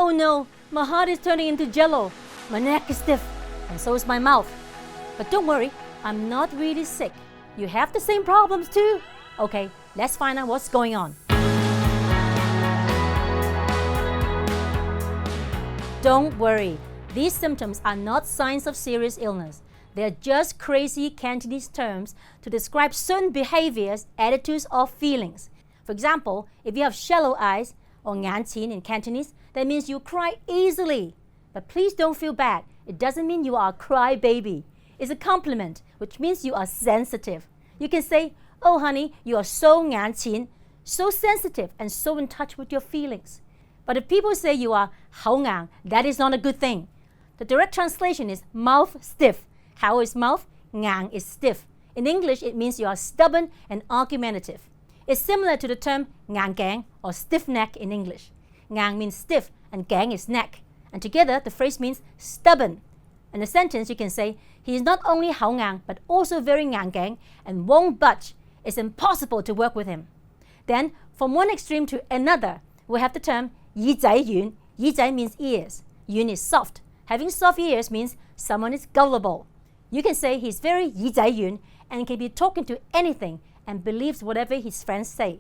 Oh no, my heart is turning into jello. My neck is stiff, and so is my mouth. But don't worry, I'm not really sick. You have the same problems too. Okay, let's find out what's going on. Don't worry, these symptoms are not signs of serious illness. They are just crazy Cantonese terms to describe certain behaviors, attitudes, or feelings. For example, if you have shallow eyes, or ngaang in Cantonese, that means you cry easily. But please don't feel bad. It doesn't mean you are a crybaby. It's a compliment, which means you are sensitive. You can say, oh honey, you are so ngaang, so sensitive and so in touch with your feelings. But if people say you are hao ngang, that is not a good thing. The direct translation is mouth stiff. Hao is mouth, ngaang is stiff. In English, it means you are stubborn and argumentative. It's similar to the term ngaang geng or stiff neck in English. Ngaang means stiff and geng is neck. And together, the phrase means stubborn. In a sentence, you can say, he is not only hao ngang, but also very ngaang geng and won't budge. It's impossible to work with him. Then, from one extreme to another, we have the term yi zai yun. Yi zai means ears. Yun is soft. Having soft ears means someone is gullible. You can say he's very yi zai yun and can be talking to anything and believes whatever his friends say.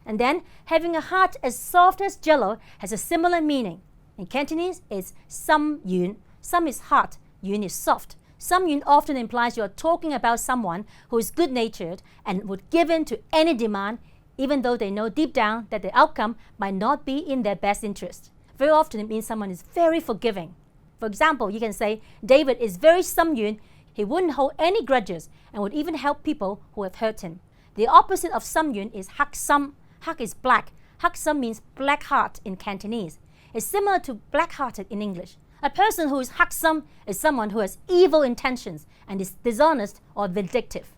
And then, having a heart as soft as jello has a similar meaning. In Cantonese, it's some yun. Some is hard, yun is soft. Some yun often implies you're talking about someone who is good-natured and would give in to any demand, even though they know deep down that the outcome might not be in their best interest. Very often, it means someone is very forgiving. For example, you can say, David is very some yun. He wouldn't hold any grudges and would even help people who have hurt him. The opposite of some yun is hak some. Hak is black. Hak some means black heart in Cantonese. It's similar to black-hearted in English. A person who is hak some is someone who has evil intentions and is dishonest or vindictive.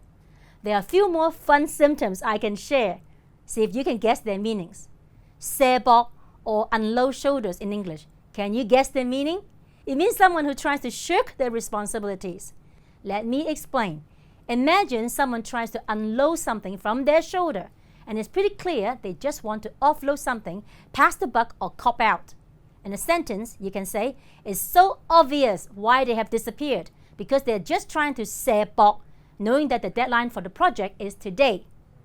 There are a few more fun symptoms I can share. See if you can guess their meanings. Se bok or unload shoulders in English. Can you guess their meaning? It means someone who tries to shirk their responsibilities. Let me explain. Imagine someone tries to unload something from their shoulder, and it's pretty clear they just want to offload something, pass the buck, or cop out. In a sentence, you can say, it's so obvious why they have disappeared, because they're just trying to se bok, knowing that the deadline for the project is today.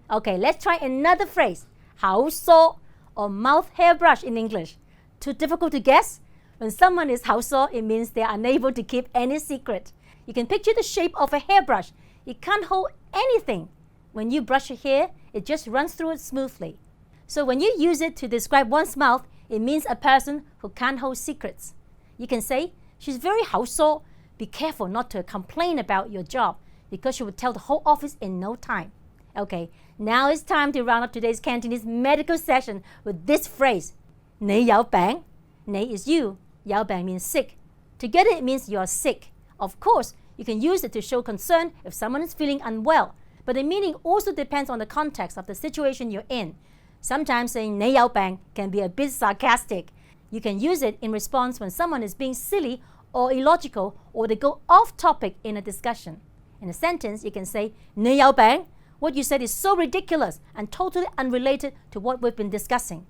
Okay, let's try another phrase, hao so, or mouth hairbrush in English. Too difficult to guess? When someone is hao so, it means they are unable to keep any secret. You can picture the shape of a hairbrush. It can't hold anything. When you brush your hair, it just runs through it smoothly. So when you use it to describe one's mouth, it means a person who can't hold secrets. You can say, she's very hao so. Be careful not to complain about your job because she will tell the whole office in no time. Okay, now it's time to round up today's Cantonese medical session with this phrase. Nei yao bang. Nei is you. Yao bang means sick. Together it means you are sick. Of course, you can use it to show concern if someone is feeling unwell, but the meaning also depends on the context of the situation you're in. Sometimes saying nei yao bang can be a bit sarcastic. You can use it in response when someone is being silly or illogical or they go off topic in a discussion. In a sentence, you can say nei yao bang. What you said is so ridiculous and totally unrelated to what we've been discussing.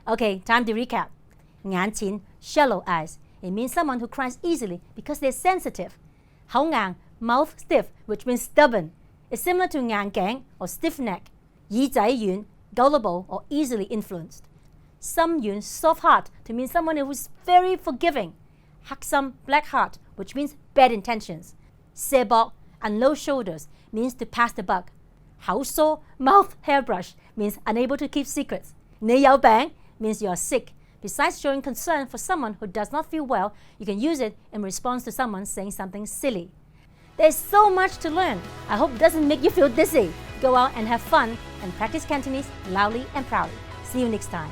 Okay, time to recap. Ngaang, shallow eyes. It means someone who cries easily because they're sensitive. Hao ngang, mouth stiff, which means stubborn. It's similar to ngaang geng or stiff neck. Yi zai yun, gullible or easily influenced. Some yun, soft heart, to mean someone who is very forgiving. Hak some, black heart, which means bad intentions. Se bok, unload shoulders, means to pass the buck. Hao so, mouth hairbrush, means unable to keep secrets. Nei yao bang means you are sick. Besides showing concern for someone who does not feel well, you can use it in response to someone saying something silly. There's so much to learn. I hope it doesn't make you feel dizzy. Go out and have fun and practice Cantonese loudly and proudly. See you next time.